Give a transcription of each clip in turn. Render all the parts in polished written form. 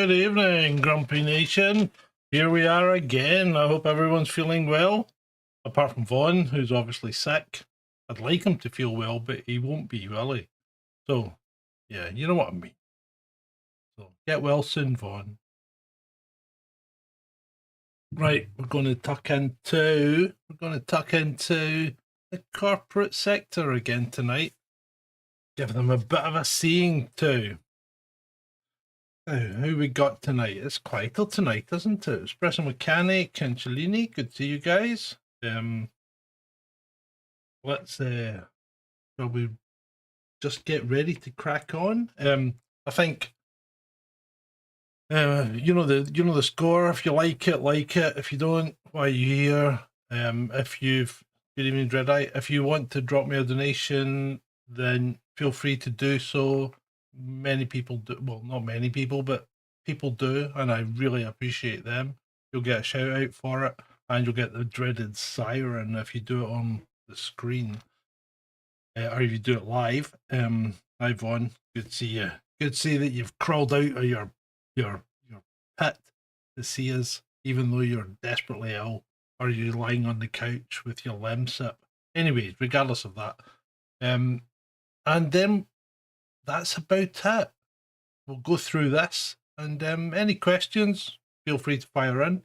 Good evening, Grumpy Nation. Here we are again. I hope everyone's feeling well, apart from Vaughn, who's obviously sick. I'd like him to feel well, but he won't be, will he? So, yeah, you know what I mean. So, get well soon, Vaughn. Right, we're going to tuck into the corporate sector again tonight. Give them a bit of a seeing too. Who we got tonight? It's quieter tonight, isn't it? Espresso Mechanic and Cellini, good to see you guys. Let's shall we just get ready to crack on? I think you know the score. If you like it, like it. If you don't, why are you here? If you've good evening, Dreadeye. If you want to drop me a donation, then feel free to do so. Many people do, well, not many people, but people do, and I really appreciate them. You'll get a shout out for it, and you'll get the dreaded siren if you do it on the screen, or if you do it live. Hi Vaughn, good to see you. Good to see that you've crawled out of your pit to see us, even though you're desperately ill, or you're lying on the couch with your lemsip. Anyways, regardless of that, and then that's about it. We'll go through this, and any questions, feel free to fire in.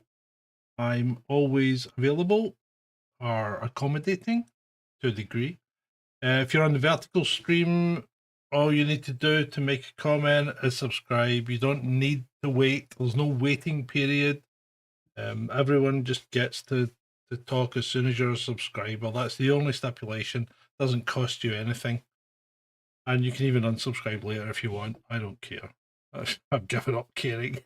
I'm always available or accommodating to a degree. If you're on the vertical stream, all you need to do to make a comment is subscribe. You don't need to wait. There's no waiting period. Everyone just gets to talk as soon as you're a subscriber. That's the only stipulation. Doesn't cost you anything. And you can even unsubscribe later if you want. I don't care. I've given up caring.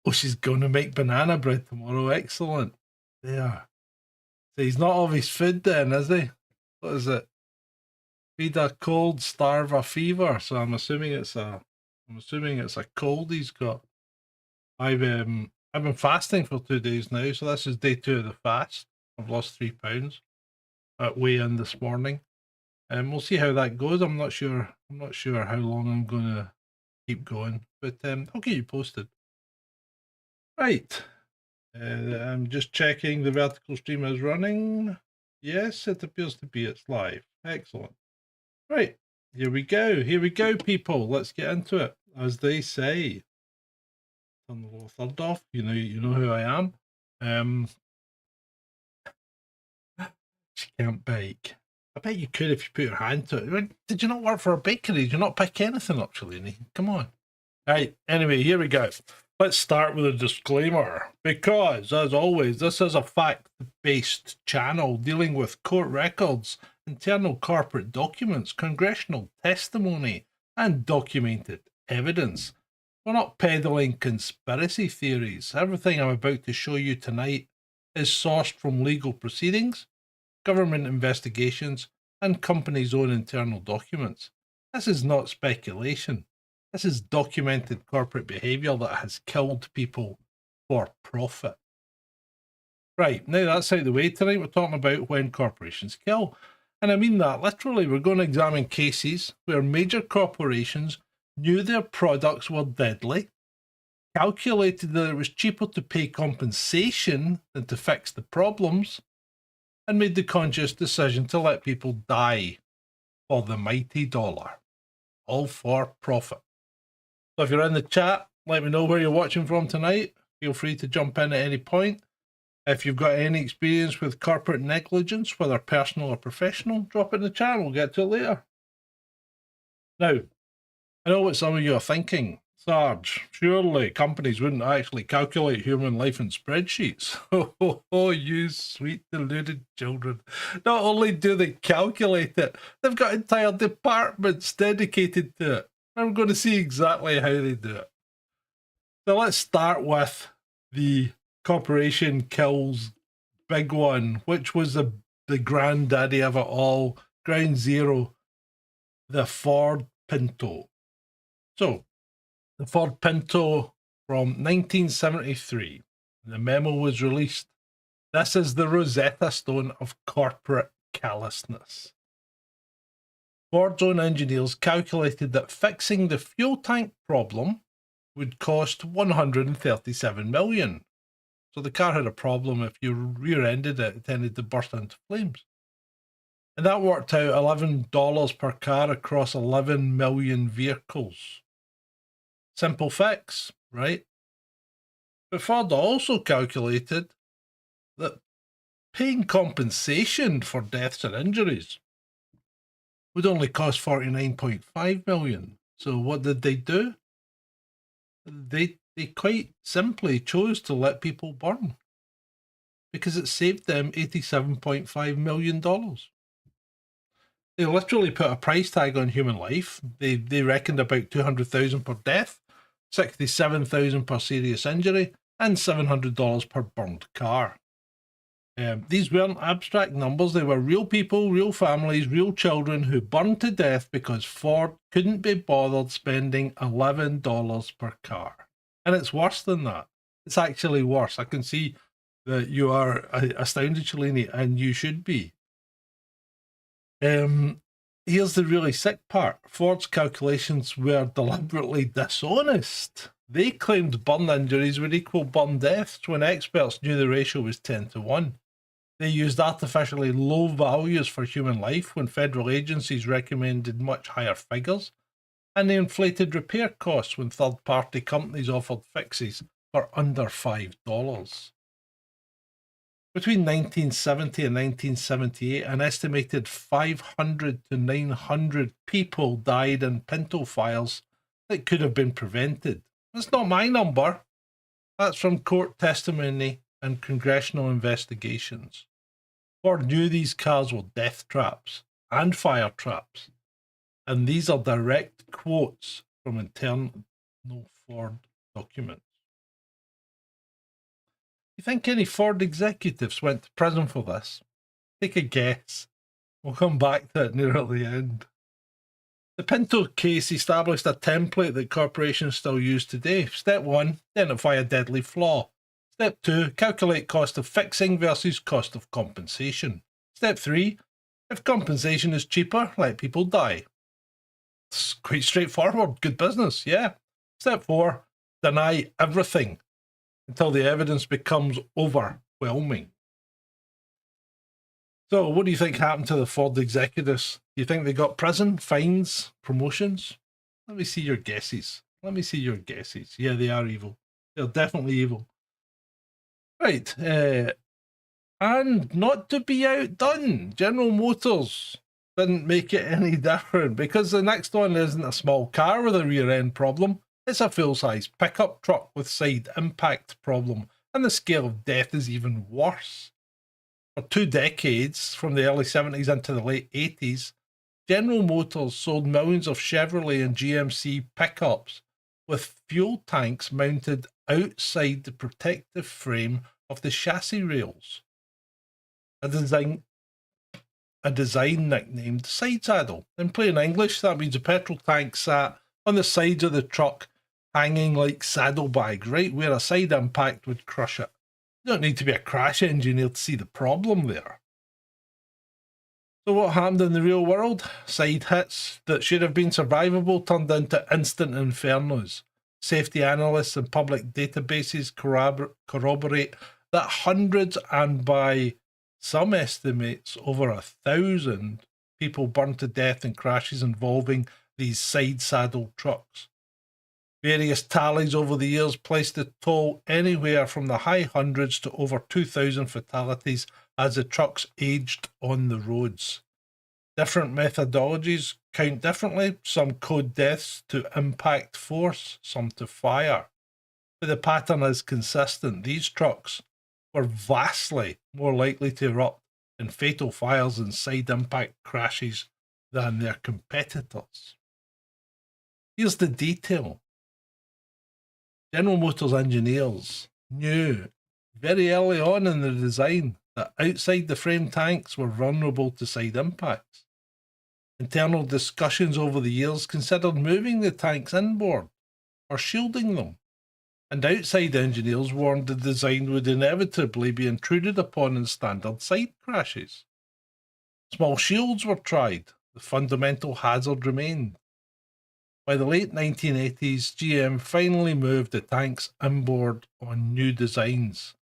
Oh, she's going to make banana bread tomorrow. Excellent. There. So he's not off his food then, is he? What is it? Feed a cold, starve a fever. So I'm assuming it's a cold he's got. I've been fasting for 2 days now, so this is day 2 of the fast. I've lost 3 pounds at weigh-in this morning. And we'll see how that goes. I'm not sure how long I'm gonna keep going, but I'll get you posted. Right. I'm just checking the vertical stream is running. Yes, it appears to be. It's live. Excellent. Right. Here we go. Here we go, people. Let's get into it. As they say. Turn the lower third off. You know who I am. She can't bake. I bet you could if you put your hand to it. Did you not work for a bakery? Did you not pick anything up, Cellini? Come on. Right, anyway, here we go. Let's start with a disclaimer. Because, as always, this is a fact-based channel dealing with court records, internal corporate documents, congressional testimony, and documented evidence. We're not peddling conspiracy theories. Everything I'm about to show you tonight is sourced from legal proceedings, government investigations, and companies' own internal documents. This is not speculation. This is documented corporate behaviour that has killed people for profit. Right, now that's out of the way. Tonight we're talking about when corporations kill. And I mean that literally. We're going to examine cases where major corporations knew their products were deadly, calculated that it was cheaper to pay compensation than to fix the problems, and made the conscious decision to let people die for the mighty dollar, all for profit. So if you're in the chat, let me know where you're watching from tonight. Feel free to jump in at any point. If you've got any experience with corporate negligence, whether personal or professional, drop it in the chat. We'll get to it later. Now, I know what some of you are thinking. Sarge, surely companies wouldn't actually calculate human life in spreadsheets. Oh, you sweet deluded children. Not only do they calculate it, they've got entire departments dedicated to it. I'm going to see exactly how they do it. So let's start with the corporation kills big one, which was the granddaddy of it all, ground zero, the Ford Pinto. So, the Ford Pinto from 1973. The memo was released. This is the Rosetta Stone of corporate callousness. Ford's own engineers calculated that fixing the fuel tank problem would cost $137 million. So the car had a problem. If you rear-ended it, it tended to burst into flames. And that worked out $11 per car across 11 million vehicles. Simple fix, right? But Ford also calculated that paying compensation for deaths or injuries would only cost $49.5 million. So what did they do? They quite simply chose to let people burn because it saved them $87.5 million. They literally put a price tag on human life. They reckoned about $200,000 per death, $67,000 per serious injury, and $700 per burned car. These weren't abstract numbers. They were real people, real families, real children who burned to death because Ford couldn't be bothered spending $11 per car. And it's worse than that. It's actually worse. I can see that you are astounded, Shalini, and you should be. Here's the really sick part. Ford's calculations were deliberately dishonest. They claimed burn injuries would equal burn deaths when experts knew the ratio was 10-1. They used artificially low values for human life when federal agencies recommended much higher figures, and they inflated repair costs when third-party companies offered fixes for under $5. Between 1970 and 1978, an estimated 500 to 900 people died in Pinto fires that could have been prevented. That's not my number. That's from court testimony and congressional investigations. Ford knew these cars were death traps and fire traps, and these are direct quotes from internal Ford documents. You think any Ford executives went to prison for this? Take a guess. We'll come back to it near the end. The Pinto case established a template that corporations still use today. Step 1, identify a deadly flaw. Step 2, calculate cost of fixing versus cost of compensation. Step 3, if compensation is cheaper, let people die. It's quite straightforward. Good business, yeah. Step 4, deny everything until the evidence becomes overwhelming. So what do you think happened to the Ford executives? Do you think they got prison, fines, promotions? Let me see your guesses. Yeah, they are evil. They're definitely evil. Right. And not to be outdone, General Motors didn't make it any different because the next one isn't a small car with a rear end problem. It's a full-size pickup truck with side impact problem, and the scale of death is even worse. For 2 decades, from the early 70s into the late 80s, General Motors sold millions of Chevrolet and GMC pickups with fuel tanks mounted outside the protective frame of the chassis rails. A design nicknamed side saddle. In plain English, that means the petrol tank sat on the sides of the truck, hanging like saddlebags, right where a side impact would crush it. You don't need to be a crash engineer to see the problem there. So what happened in the real world? Side hits that should have been survivable turned into instant infernos. Safety analysts and public databases corroborate that hundreds, and by some estimates over 1,000 people burned to death in crashes involving these side saddle trucks. Various tallies over the years placed the toll anywhere from the high hundreds to over 2,000 fatalities as the trucks aged on the roads. Different methodologies count differently. Some code deaths to impact force, some to fire. But the pattern is consistent. These trucks were vastly more likely to erupt in fatal fires and side impact crashes than their competitors. Here's the detail. General Motors engineers knew very early on in the design that outside the frame tanks were vulnerable to side impacts. Internal discussions over the years considered moving the tanks inboard or shielding them, and outside engineers warned the design would inevitably be intruded upon in standard side crashes. Small shields were tried. The fundamental hazard remained. By the late 1980s, GM finally moved the tanks inboard on new designs,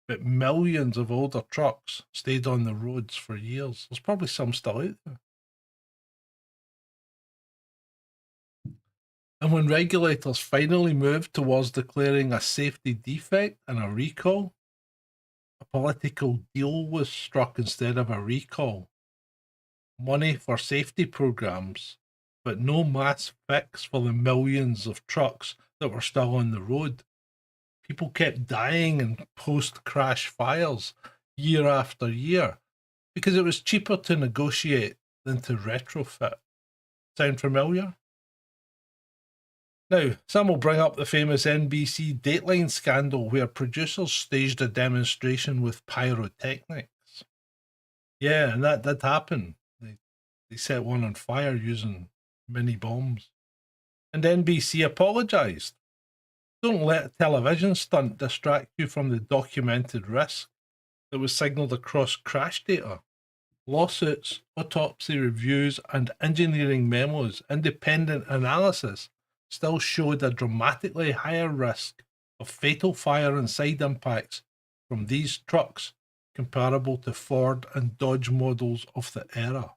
but millions of older trucks stayed on the roads for years. There's probably some still out there. And when regulators finally moved towards declaring a safety defect and a recall, a political deal was struck instead of a recall. Money for safety programs, but no mass fix for the millions of trucks that were still on the road. People kept dying in post-crash fires year after year because it was cheaper to negotiate than to retrofit. Sound familiar? Now, some will bring up the famous NBC Dateline scandal where producers staged a demonstration with pyrotechnics. Yeah, and that did happen. They set one on fire using mini bombs. And NBC apologised. Don't let a television stunt distract you from the documented risk that was signalled across crash data. Lawsuits, autopsy reviews, and engineering memos, independent analysis still showed a dramatically higher risk of fatal fire and side impacts from these trucks comparable to Ford and Dodge models of the era.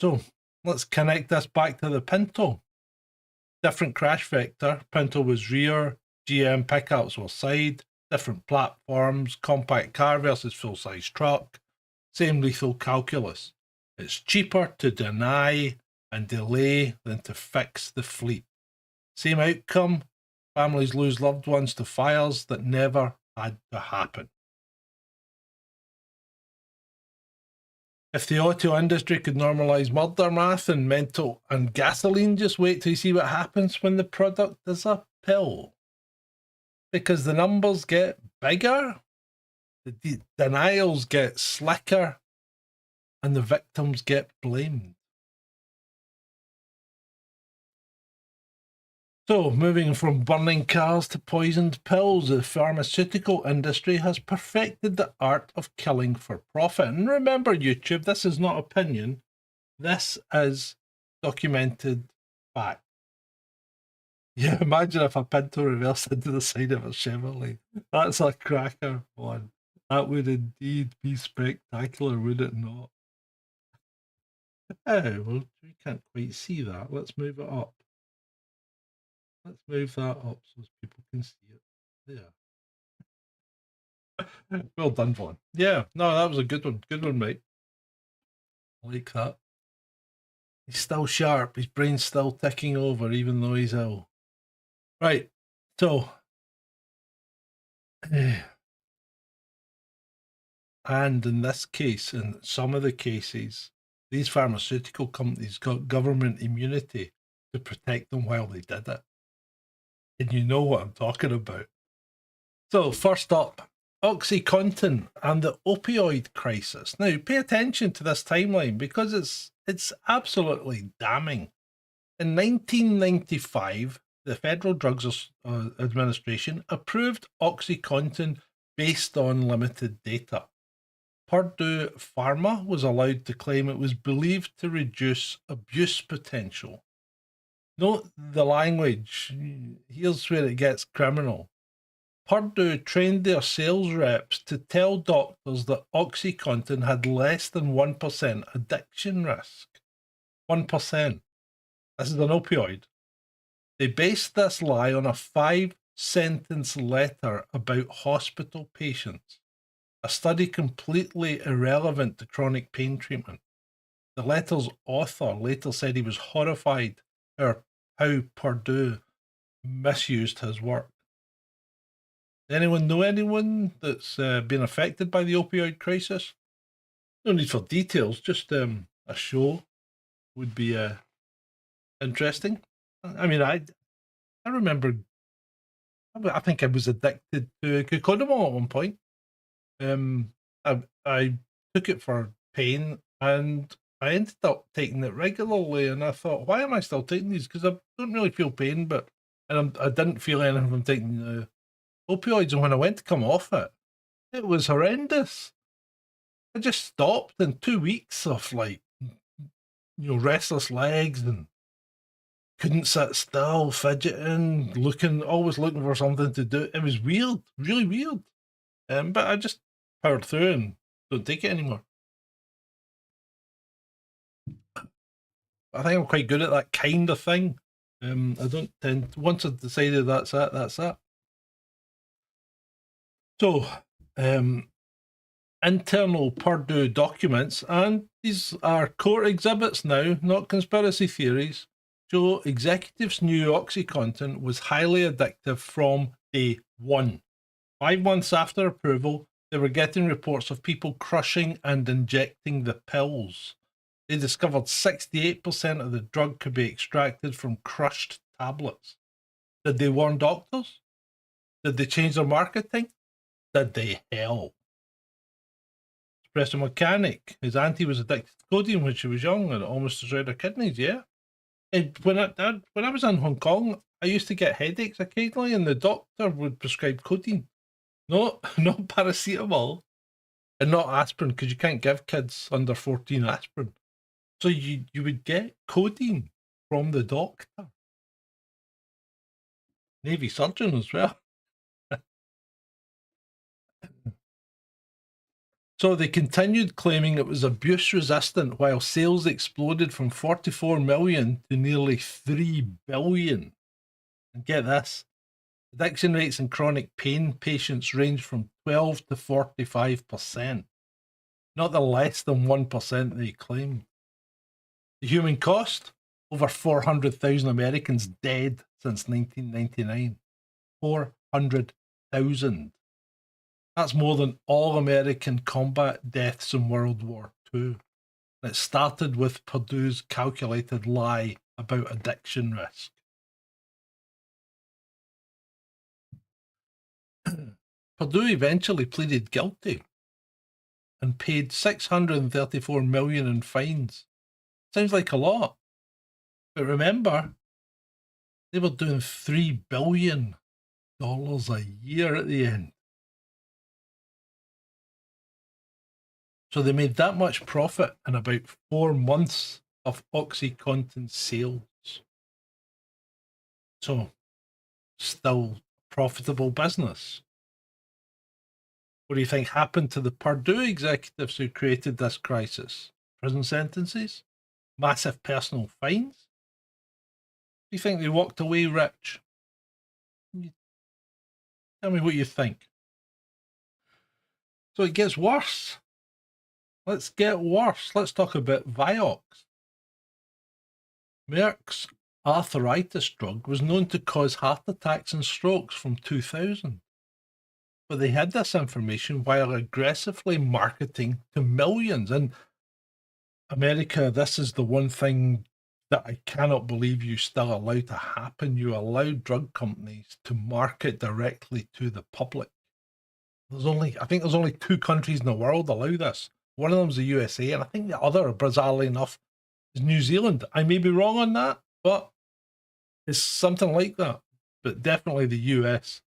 So let's connect this back to the Pinto. Different crash vector. Pinto was rear, GM pickups were side, different platforms, compact car versus full-size truck, same lethal calculus. It's cheaper to deny and delay than to fix the fleet. Same outcome, families lose loved ones to fires that never had to happen. If the auto industry could normalise murder math and mental and gasoline, just wait till you see what happens when the product is a pill. Because the numbers get bigger, the denials get slicker, and the victims get blamed. So, moving from burning cars to poisoned pills, the pharmaceutical industry has perfected the art of killing for profit. And remember, YouTube, this is not opinion. This is documented fact. Yeah, imagine if a Pinto reversed into the side of a Chevrolet. That's a cracker one. That would indeed be spectacular, would it not? Oh, well, we can't quite see that. Let's move it up. Let's move that up so people can see it. There. Well done, Vaughn. Yeah, no, that was a good one. Good one, mate. I like that. He's still sharp. His brain's still ticking over, even though he's ill. Right. So, and in this case, in some of the cases, these pharmaceutical companies got government immunity to protect them while they did it. And you know what I'm talking about. So, first up, OxyContin and the opioid crisis. Now, pay attention to this timeline because it's absolutely damning. In 1995, the Federal Drugs Administration approved OxyContin based on limited data. Purdue Pharma was allowed to claim it was believed to reduce abuse potential. Note the language. Here's where it gets criminal. Purdue trained their sales reps to tell doctors that OxyContin had less than 1% addiction risk. 1%. This is an opioid. They based this lie on a 5-sentence letter about hospital patients, a study completely irrelevant to chronic pain treatment. The letter's author later said he was horrified at how Purdue misused his work. Anyone know anyone that's been affected by the opioid crisis? No need for details, just a show would be interesting. I mean, I remember, I think I was addicted to cocodamol at one point. I took it for pain and I ended up taking it regularly, and I thought, why am I still taking these? Because I don't really feel pain, and I didn't feel anything from taking opioids, and when I went to come off it, it was horrendous. I just stopped in 2 weeks of like restless legs and couldn't sit still, fidgeting, always looking for something to do. It was weird, really weird. But I just powered through and don't take it anymore. I think I'm quite good at that kind of thing. I don't tend, once I've decided that's it, that's it. So, internal Purdue documents, and these are court exhibits now, not conspiracy theories, show executives knew OxyContin was highly addictive from day one. 5 months after approval, they were getting reports of people crushing and injecting the pills. They discovered 68% of the drug could be extracted from crushed tablets. Did they warn doctors? Did they change their marketing? Did they help? Espresso mechanic, his auntie was addicted to codeine when she was young and it almost destroyed her kidneys, yeah. And when I was in Hong Kong, I used to get headaches occasionally and the doctor would prescribe codeine. Not paracetamol and not aspirin, because you can't give kids under 14 aspirin. So you would get codeine from the doctor. Navy surgeon as well. So they continued claiming it was abuse resistant while sales exploded from 44 million to nearly 3 billion. And get this, addiction rates in chronic pain patients range from 12 to 45%, not the less than 1% they claim. The human cost, over 400,000 Americans dead since 1999. 400,000. That's more than all American combat deaths in World War II. It started with Purdue's calculated lie about addiction risk. Purdue eventually pleaded guilty and paid $634 million in fines. Sounds like a lot. But remember, they were doing $3 billion a year at the end. So they made that much profit in about 4 months of OxyContin sales. So, still profitable business. What do you think happened to the Purdue executives who created this crisis? Prison sentences? Massive personal fines? Do you think they walked away rich? Tell me what you think. So it gets worse. Let's get worse. Let's talk about Vioxx. Merck's arthritis drug was known to cause heart attacks and strokes from 2000. But they had this information while aggressively marketing to millions. And America, this is the one thing that I cannot believe you still allow to happen. You allow drug companies to market directly to the public. I think there's only 2 countries in the world allow this. One of them is the USA, and I think the other, bizarrely enough, is New Zealand. I may be wrong on that, but it's something like that. But definitely the US.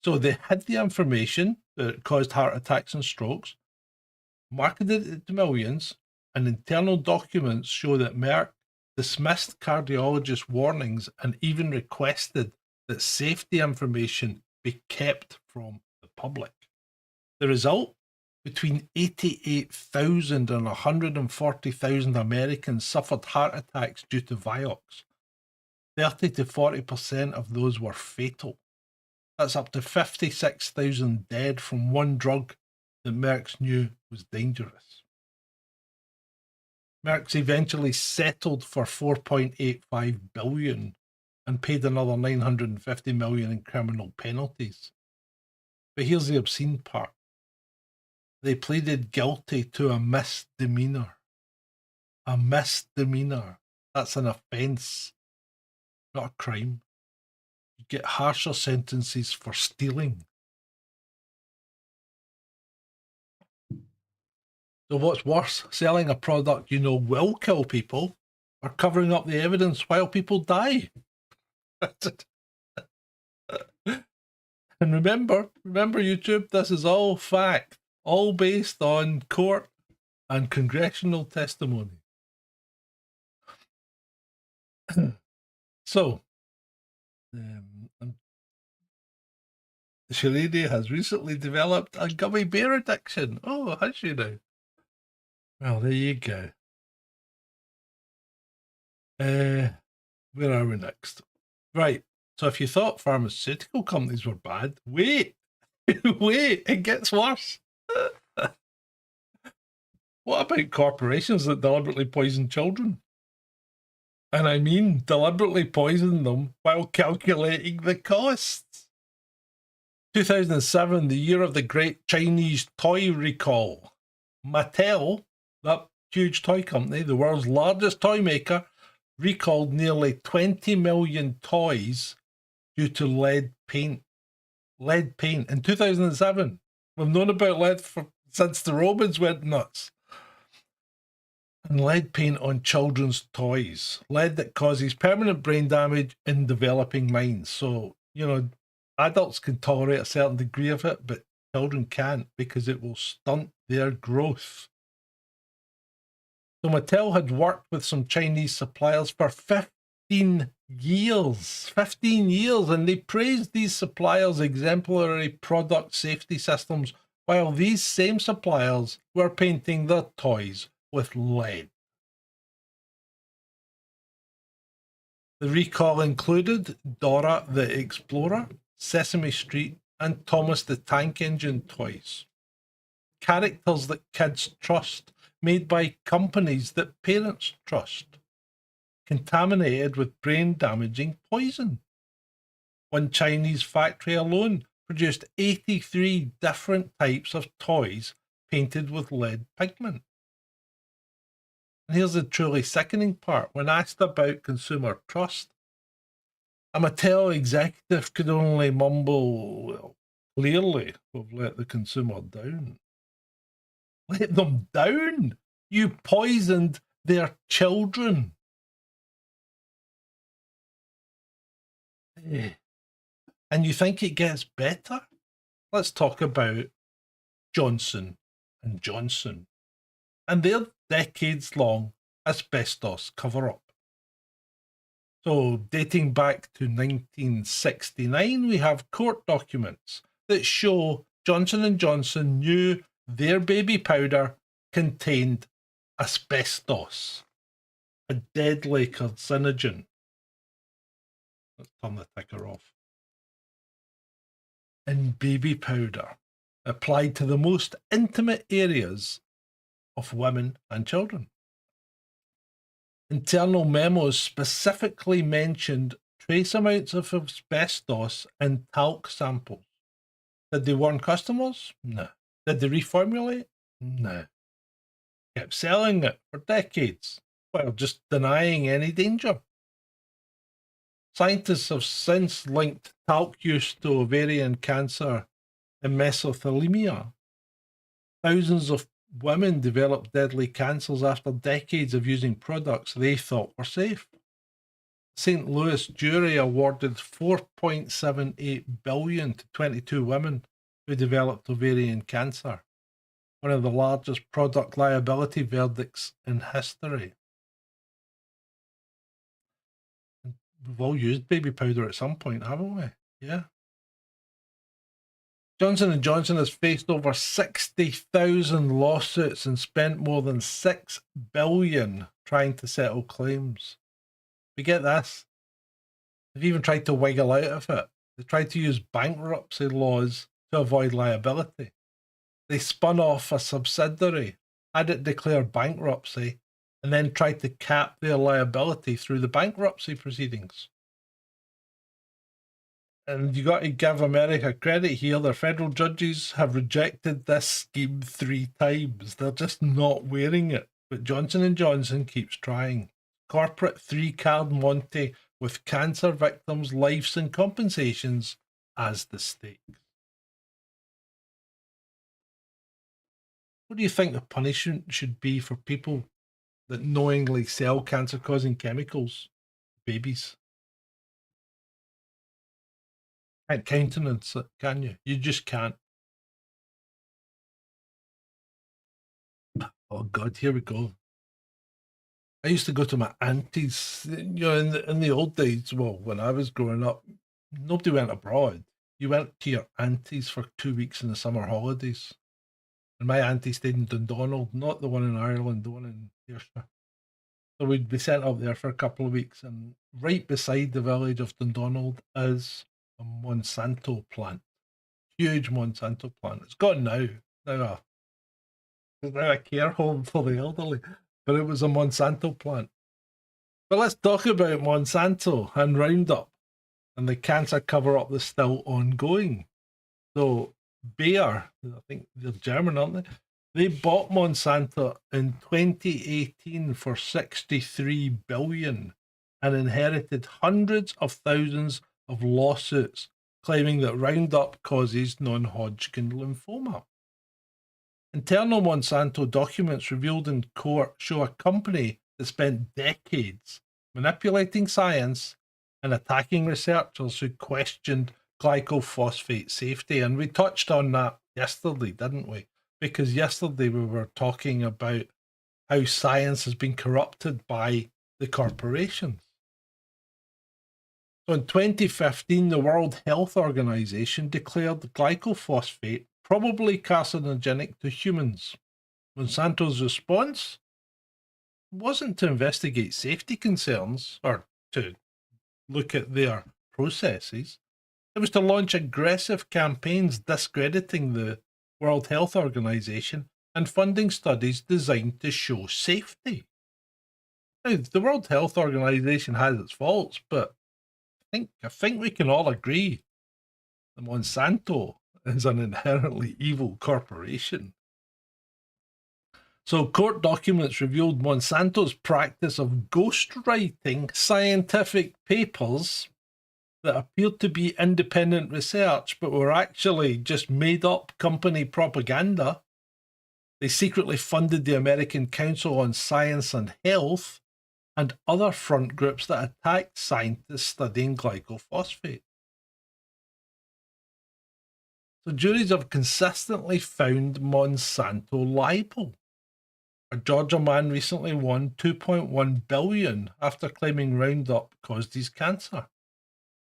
So they had the information that caused heart attacks and strokes, marketed it to millions, and internal documents show that Merck dismissed cardiologist warnings and even requested that safety information be kept from the public. The result? Between 88,000 and 140,000 Americans suffered heart attacks due to Vioxx. 30 to 40% of those were fatal. That's up to 56,000 dead from one drug that Merck knew was dangerous. Merck eventually settled for $4.85 billion and paid another $950 million in criminal penalties. But here's the obscene part. They pleaded guilty to a misdemeanor. A misdemeanor. That's an offence, not a crime. You get harsher sentences for stealing. So what's worse, selling a product you know will kill people or covering up the evidence while people die? And remember YouTube, this is all fact, all based on court and congressional testimony. So, Shirley has recently developed a gummy bear addiction. Oh, has she now? Well, there you go. Where are we next? Right. So if you thought pharmaceutical companies were bad, wait, wait, it gets worse. What about corporations that deliberately poison children? And I mean deliberately poison them while calculating the costs. 2007, the year of the great Chinese toy recall. Mattel, that huge toy company, the world's largest toy maker, recalled nearly 20 million toys due to lead paint. Lead paint in 2007. We've known about lead since the Romans went nuts. And lead paint on children's toys. Lead that causes permanent brain damage in developing minds. So, adults can tolerate a certain degree of it, but children can't because it will stunt their growth. So Mattel had worked with some Chinese suppliers for 15 years. 15 years, and they praised these suppliers' exemplary product safety systems, while these same suppliers were painting their toys with lead. The recall included Dora the Explorer, Sesame Street, and Thomas the Tank Engine toys. Characters that kids trust, made by companies that parents trust, contaminated with brain-damaging poison. One Chinese factory alone produced 83 different types of toys painted with lead pigment. And here's the truly sickening part. When asked about consumer trust, a Mattel executive could only mumble, well, clearly we've let the consumer down. Let them down? You poisoned their children. And you think it gets better? Let's talk about Johnson and Johnson and their decades-long asbestos cover-up. So, dating back to 1969, we have court documents that show Johnson & Johnson knew their baby powder contained asbestos, a deadly carcinogen. Let's turn the ticker off. In baby powder, applied to the most intimate areas of women and children. Internal memos specifically mentioned trace amounts of asbestos in talc samples. Did they warn customers? No. Did they reformulate? No. Kept selling it for decades while just denying any danger. Scientists have since linked talc use to ovarian cancer and mesothelioma. Thousands of women developed deadly cancers after decades of using products they thought were safe. St. Louis jury awarded $4.78 billion to 22 women who developed ovarian cancer, one of the largest product liability verdicts in history. We've all used baby powder at some point, haven't we? Yeah. Johnson & Johnson has faced over 60,000 lawsuits and spent more than $6 billion trying to settle claims. But get this, they've even tried to wiggle out of it. They tried to use bankruptcy laws to avoid liability. They spun off a subsidiary, had it declare bankruptcy, and then tried to cap their liability through the bankruptcy proceedings. And you got to give America credit here. Their federal judges have rejected this scheme 3 times. They're just not wearing it. But Johnson & Johnson keeps trying. Corporate 3-card Monte with cancer victims' lives and compensations as the stakes. What do you think the punishment should be for people that knowingly sell cancer-causing chemicals? Babies. Can't countenance it, can you? You just can't. Oh God, here we go. I used to go to my auntie's, in the old days. Well, when I was growing up, nobody went abroad. You went to your auntie's for 2 weeks in the summer holidays. And my auntie stayed in Dundonald, not the one in Ireland, the one in Ayrshire. So we'd be sent up there for a couple of weeks, and right beside the village of Dundonald is a Monsanto plant, huge Monsanto plant. It's gone now. Now it's now a care home for the elderly, but it was a Monsanto plant. But let's talk about Monsanto and Roundup and the cancer cover up that's still ongoing. So Bayer, I think they're German, aren't they? They bought Monsanto in 2018 for 63 billion and inherited hundreds of thousands of lawsuits claiming that Roundup causes non-Hodgkin lymphoma. Internal Monsanto documents revealed in court show a company that spent decades manipulating science and attacking researchers who questioned glycophosphate safety. And we touched on that yesterday, didn't we? Because yesterday we were talking about how science has been corrupted by the corporations. So in 2015, the World Health Organization declared glycophosphate probably carcinogenic to humans. Monsanto's response wasn't to investigate safety concerns or to look at their processes. It was to launch aggressive campaigns discrediting the World Health Organization and funding studies designed to show safety. Now, the World Health Organization has its faults, but I think we can all agree that Monsanto is an inherently evil corporation. So, court documents revealed Monsanto's practice of ghostwriting scientific papers that appeared to be independent research, but were actually just made up company propaganda. They secretly funded the American Council on Science and Health and other front groups that attacked scientists studying glycophosphate. So juries have consistently found Monsanto liable. A Georgia man recently won $2.1 billion after claiming Roundup caused his cancer.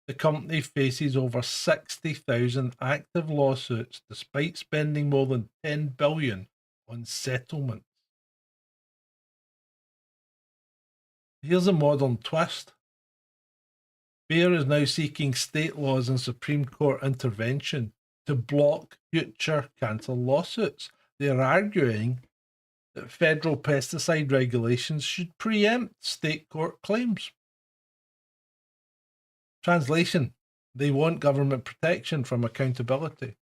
The company faces over 60,000 active lawsuits despite spending more than $10 billion on settlements. Here's a modern twist. Bayer is now seeking state laws and Supreme Court intervention to block future cancer lawsuits. They are arguing that federal pesticide regulations should preempt state court claims. Translation: they want government protection from accountability.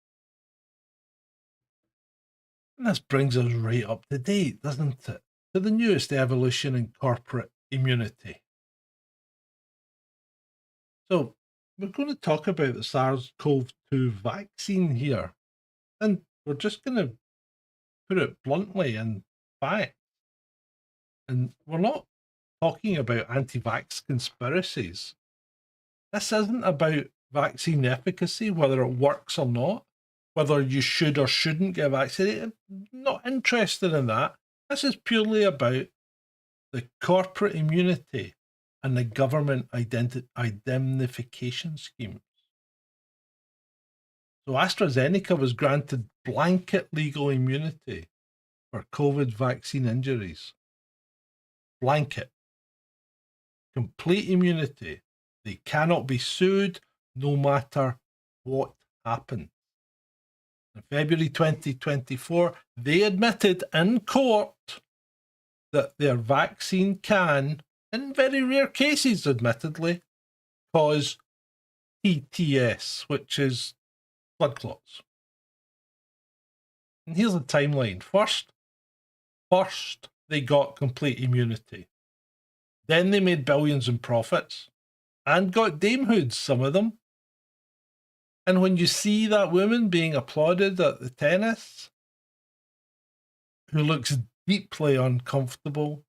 And this brings us right up to date, doesn't it? To the newest evolution in corporate immunity. So, we're going to talk about the SARS-CoV-2 vaccine here. And we're just going to put it bluntly in fact. And we're not talking about anti-vax conspiracies. This isn't about vaccine efficacy, whether it works or not, whether you should or shouldn't get vaccinated. I'm not interested in that. This is purely about the corporate immunity and the government indemnification schemes. So AstraZeneca was granted blanket legal immunity for COVID vaccine injuries. Blanket. Complete immunity. They cannot be sued no matter what happens. In February 2024, they admitted in court that their vaccine can, in very rare cases admittedly, cause TTS, which is blood clots. And here's the timeline. First, they got complete immunity. Then they made billions in profits and got damehoods, some of them. And when you see that woman being applauded at the tennis, who looks deeply uncomfortable,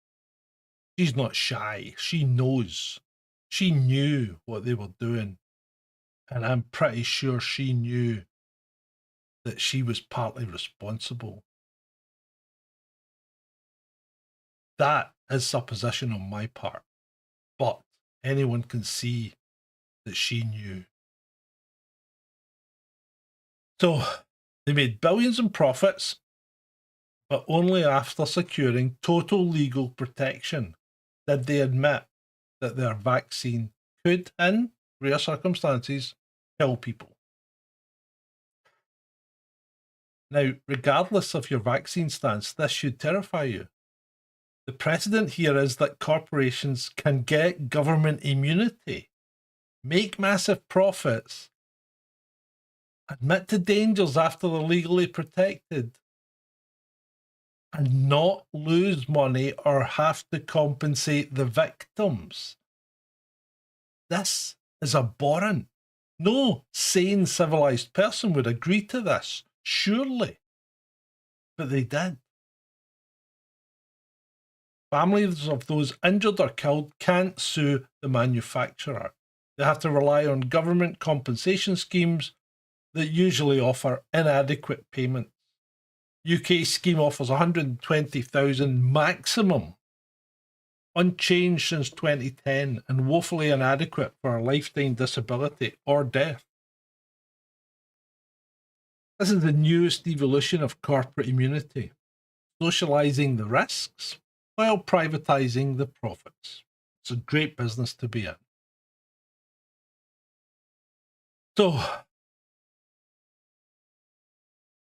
she's not shy. She knows. She knew what they were doing. And I'm pretty sure she knew that she was partly responsible. That is supposition on my part, but anyone can see that she knew. So they made billions in profits, but only after securing total legal protection did they admit that their vaccine could, in rare circumstances, kill people. Now, regardless of your vaccine stance, this should terrify you. The precedent here is that corporations can get government immunity, make massive profits, admit to dangers after they're legally protected, and not lose money or have to compensate the victims. This is abhorrent. No sane, civilized person would agree to this, surely. But they did. Families of those injured or killed can't sue the manufacturer. They have to rely on government compensation schemes that usually offer inadequate payments. UK scheme offers 120,000 maximum, unchanged since 2010 and woefully inadequate for a lifetime disability or death. This is the newest evolution of corporate immunity, socialising the risks while privatising the profits. It's a great business to be in. So,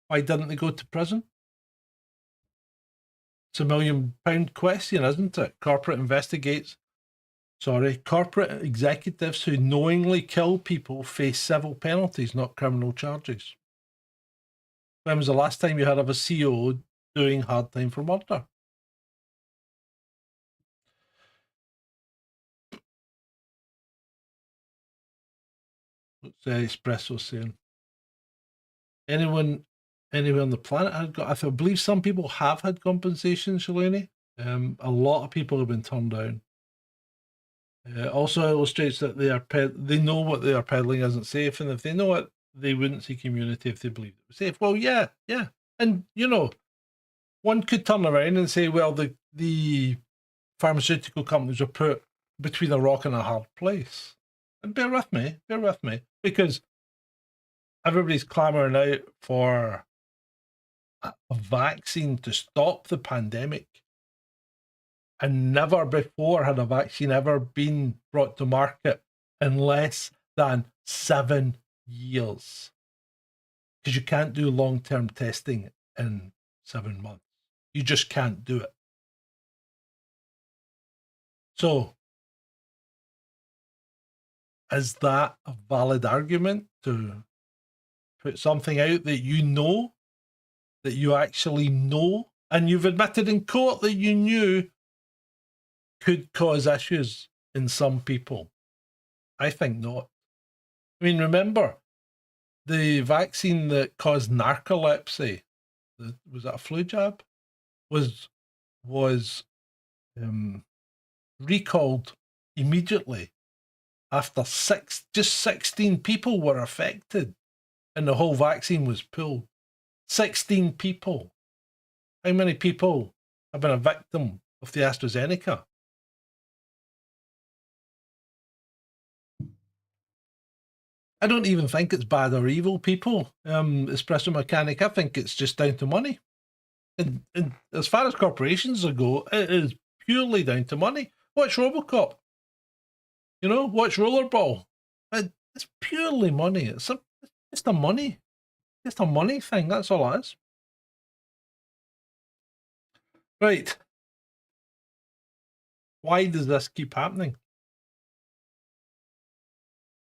why didn't they go to prison? It's a £1 million question, isn't it? Corporate executives who knowingly kill people face civil penalties, not criminal charges. When was the last time you heard of a CEO doing hard time for murder? What's Espresso saying? Anyone on the planet had got, I believe some people have had compensation, Shalini. A lot of people have been turned down. Also illustrates that they know what they are peddling isn't safe, and if they know it, they wouldn't seek immunity if they believed it was safe. Well, yeah. And, one could turn around and say, well, the pharmaceutical companies were put between a rock and a hard place. And bear with me, because everybody's clamoring out for a vaccine to stop the pandemic. And never before had a vaccine ever been brought to market in less than 7 years. Because you can't do long-term testing in 7 months. You just can't do it. So, is that a valid argument to put something out that you actually know, and you've admitted in court that you knew could cause issues in some people? I think not. I mean, remember, the vaccine that caused narcolepsy, was that a flu jab? Was recalled immediately after just 16 people were affected and the whole vaccine was pulled. 16 people. How many people have been a victim of the AstraZeneca? I don't even think it's bad or evil, people. Espresso Mechanic, I think it's just down to money. And as far as corporations go, it is purely down to money. Watch Robocop. Watch Rollerball. It's purely money. It's just a money thing. That's all it is. Right. Why does this keep happening?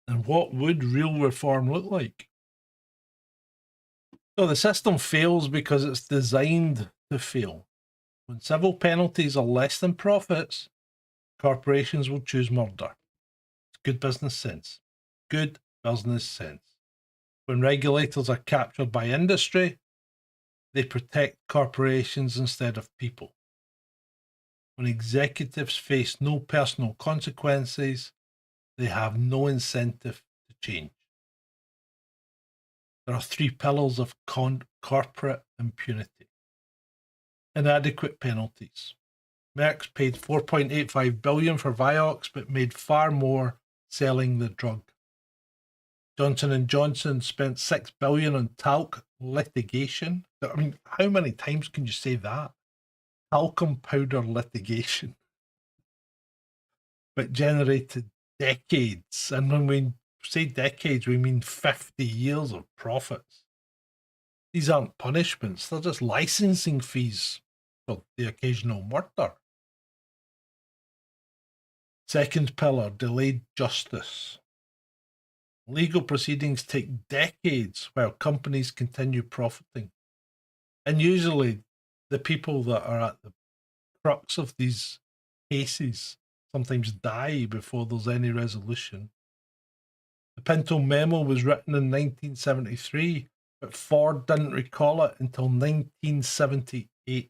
And what would real reform look like? So the system fails because it's designed to fail. When civil penalties are less than profits, corporations will choose murder. It's good business sense. Good business sense. When regulators are captured by industry, they protect corporations instead of people. When executives face no personal consequences, they have no incentive to change. There are 3 pillars of corporate impunity. Inadequate penalties. Merck paid $4.85 billion for Vioxx, but made far more selling the drug. Johnson & Johnson spent $6 billion on talc litigation. I mean, how many times can you say that? Talcum powder litigation. But generated decades. And when we say decades, we mean 50 years of profits. These aren't punishments, they're just licensing fees for the occasional murder. Second pillar, delayed justice. Legal proceedings take decades while companies continue profiting. And usually the people that are at the crux of these cases sometimes die before there's any resolution. The Pinto memo was written in 1973, but Ford didn't recall it until 1978.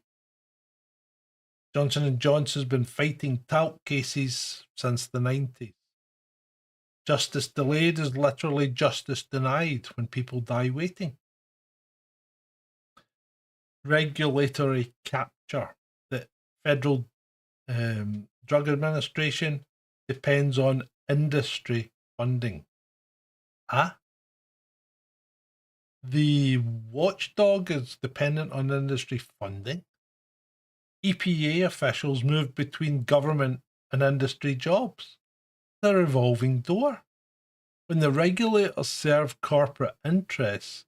Johnson & Johnson's been fighting talc cases since the 90s. Justice delayed is literally justice denied when people die waiting. Regulatory capture. The Federal Drug Administration depends on industry funding. The watchdog is dependent on industry funding. EPA officials move between government and industry jobs. The revolving door. When the regulators serve corporate interests,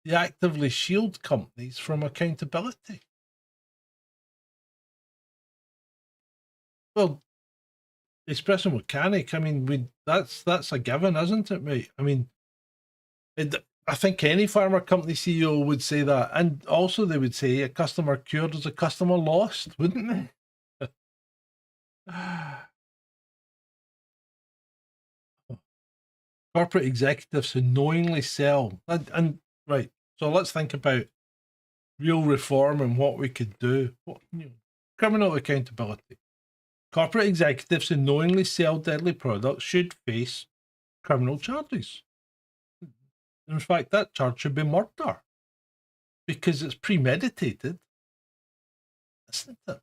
they actively shield companies from accountability. Well, espresso mechanic, I mean, that's a given, isn't it, mate? I mean, I think any pharma company CEO would say that. And also they would say a customer cured is a customer lost, wouldn't they? Corporate executives who knowingly sell. And right, so let's think about real reform and what we could do. Criminal accountability. Corporate executives who knowingly sell deadly products should face criminal charges. In fact, that charge should be murder because it's premeditated, isn't it?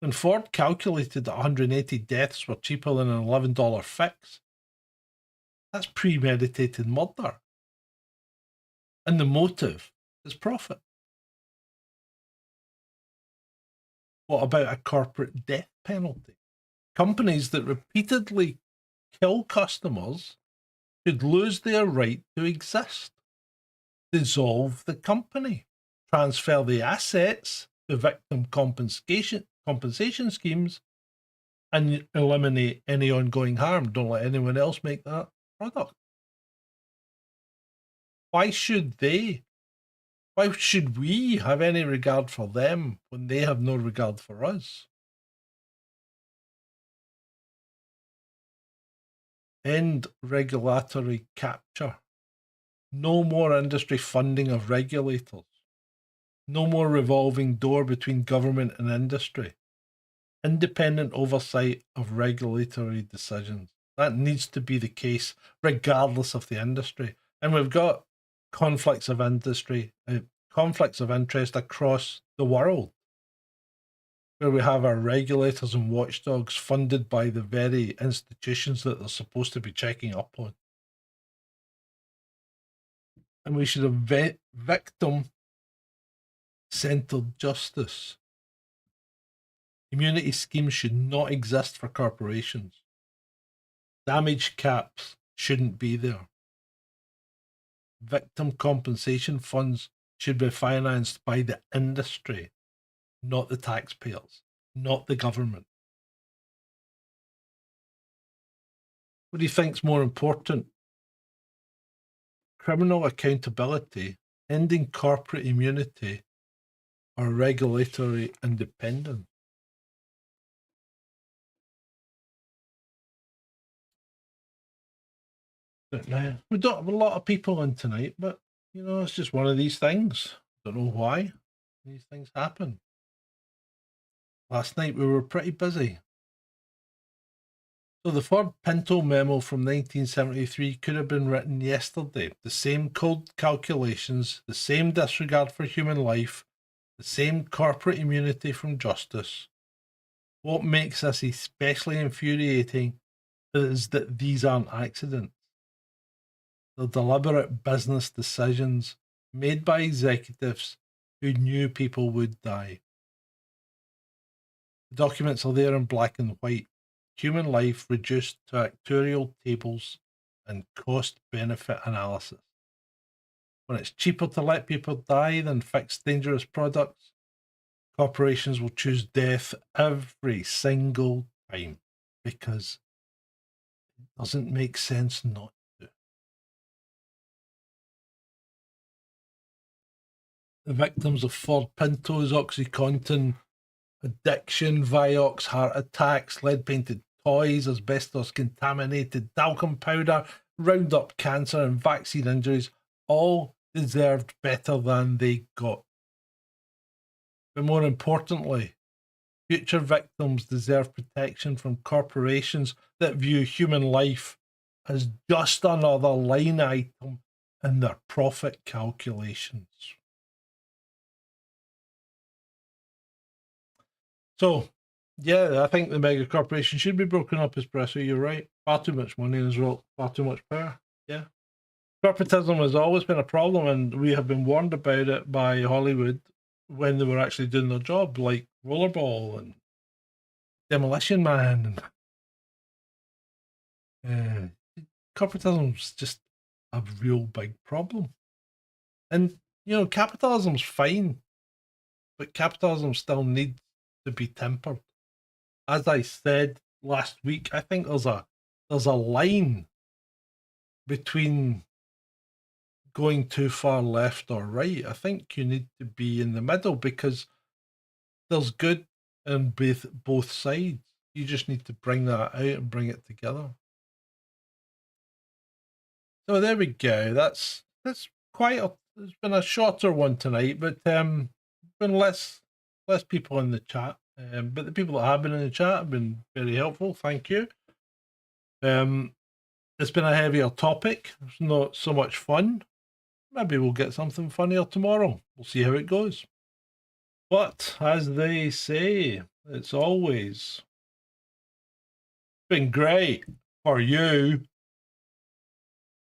When Ford calculated that 180 deaths were cheaper than an $11 fix, that's premeditated murder. And the motive is profit. What about a corporate death penalty? Companies that repeatedly kill customers could lose their right to exist. Dissolve the company. Transfer the assets to victim compensation schemes and eliminate any ongoing harm. Don't let anyone else make that product. Why should we have any regard for them when they have no regard for us? End regulatory capture. No more industry funding of regulators. No more revolving door between government and industry. Independent oversight of regulatory decisions. That needs to be the case regardless of the industry. And we've got conflicts of interest across the world, where we have our regulators and watchdogs funded by the very institutions that they're supposed to be checking up on. And we should have victim-centered justice. Immunity schemes should not exist for corporations. Damage caps shouldn't be there. Victim compensation funds should be financed by the industry, not the taxpayers, not the government. What do you think is more important? Criminal accountability, ending corporate immunity, or regulatory independence? We don't have a lot of people in tonight, but it's just one of these things. Don't know why these things happen. Last night we were pretty busy. So the Ford Pinto memo from 1973 could have been written yesterday. The same cold calculations, the same disregard for human life, the same corporate immunity from justice. What makes this especially infuriating is that these aren't accidents. They're deliberate business decisions made by executives who knew people would die. The documents are there in black and white. Human life reduced to actuarial tables and cost benefit analysis. When it's cheaper to let people die than fix dangerous products, corporations will choose death every single time because it doesn't make sense not to. The victims of Ford Pinto's OxyContin addiction, Vioxx heart attacks, lead painted toys, asbestos contaminated talcum powder, Roundup cancer, and vaccine injuries all deserved better than they got. But more importantly, future victims deserve protection from corporations that view human life as just another line item in their profit calculations. So, yeah, I think the mega corporation should be broken up, Espresso. You're right. Far too much money as well, far too much power. Yeah. Corporatism has always been a problem, and we have been warned about it by Hollywood when they were actually doing their job, like Rollerball and Demolition Man. Corporatism's just a real big problem. And, capitalism's fine, but capitalism still needs to be tempered. As I said last week, I think there's a line between going too far left or right. I think you need to be in the middle because there's good in both sides. You just need to bring that out and bring it together. So there we go. That's quite it's been a shorter one tonight, but been less people in the chat. But the people that have been in the chat have been very helpful. Thank you. It's been a heavier topic. It's not so much fun. Maybe we'll get something funnier tomorrow. We'll see how it goes. But as they say, it's always been great for you.